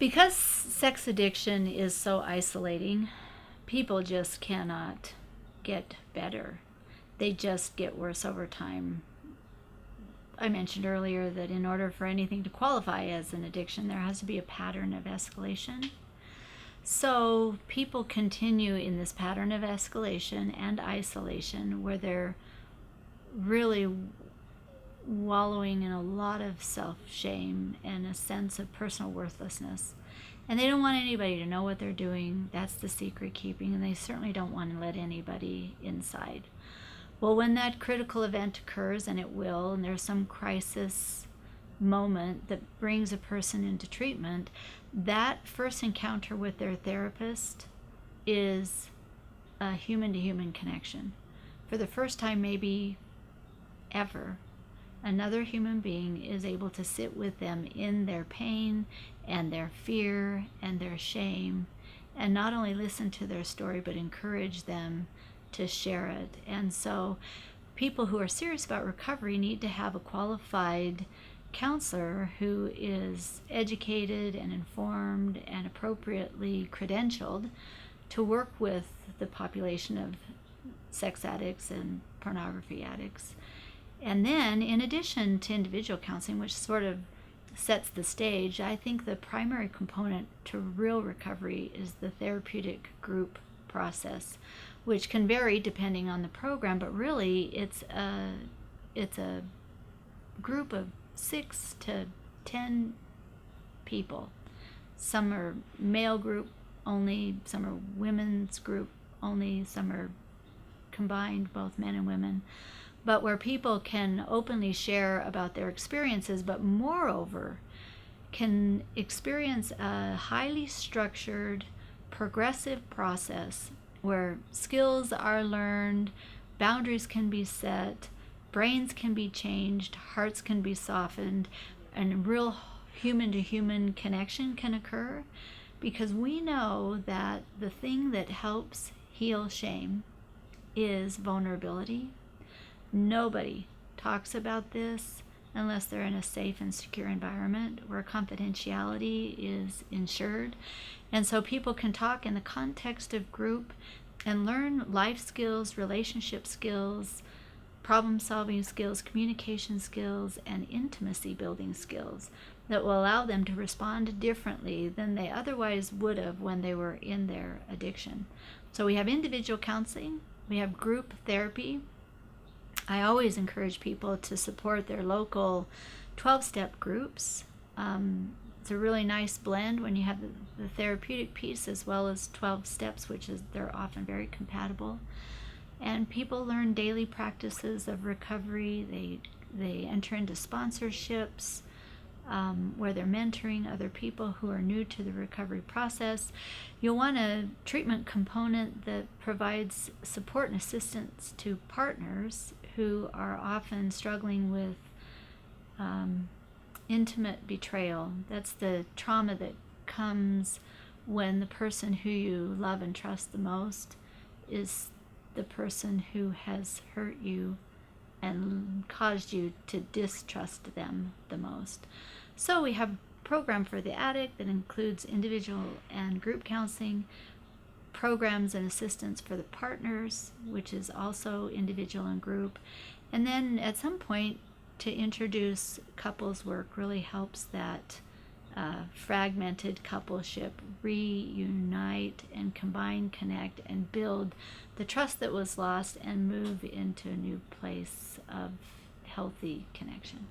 Because sex addiction is so isolating, people just cannot get better. They just get worse over time. I mentioned earlier that in order for anything to qualify as an addiction, there has to be a pattern of escalation. So people continue in this pattern of escalation and isolation where they're really wallowing in a lot of self-shame and a sense of personal worthlessness. And they don't want anybody to know what they're doing. That's the secret keeping, and they certainly don't want to let anybody inside. Well, when that critical event occurs, and it will, and there's some crisis moment that brings a person into treatment, that first encounter with their therapist is a human-to-human connection. For the first time, maybe ever, another human being is able to sit with them in their pain and their fear and their shame, and not only listen to their story, but encourage them to share it. And so people who are serious about recovery need to have a qualified counselor who is educated and informed and appropriately credentialed to work with the population of sex addicts and pornography addicts. And then, in addition to individual counseling, which sort of sets the stage, I think the primary component to real recovery is the therapeutic group process, which can vary depending on the program, but really it's a group of 6 to 10 people. Some are male group only, some are women's group only, some are combined, both men and women, but where people can openly share about their experiences, but moreover can experience a highly structured, progressive process where skills are learned, boundaries can be set, brains can be changed, hearts can be softened, and real human-to-human connection can occur. Because we know that the thing that helps heal shame is vulnerability. Nobody talks about this unless they're in a safe and secure environment where confidentiality is ensured. And so people can talk in the context of group and learn life skills, relationship skills, problem-solving skills, communication skills, and intimacy building skills that will allow them to respond differently than they otherwise would have when they were in their addiction. So we have individual counseling, we have group therapy. I always encourage people to support their local 12-step groups. It's a really nice blend when you have the therapeutic piece as well as 12 steps, which is they're often very compatible. And people learn daily practices of recovery. They enter into sponsorships where they're mentoring other people who are new to the recovery process. You'll want a treatment component that provides support and assistance to partners who are often struggling with intimate betrayal. That's the trauma that comes when the person who you love and trust the most is the person who has hurt you and caused you to distrust them the most. So we have a program for the addict that includes individual and group counseling, programs and assistance for the partners, which is also individual and group. And then at some point to introduce couples work really helps that fragmented coupleship reunite and combine, connect, and build the trust that was lost and move into a new place of healthy connection.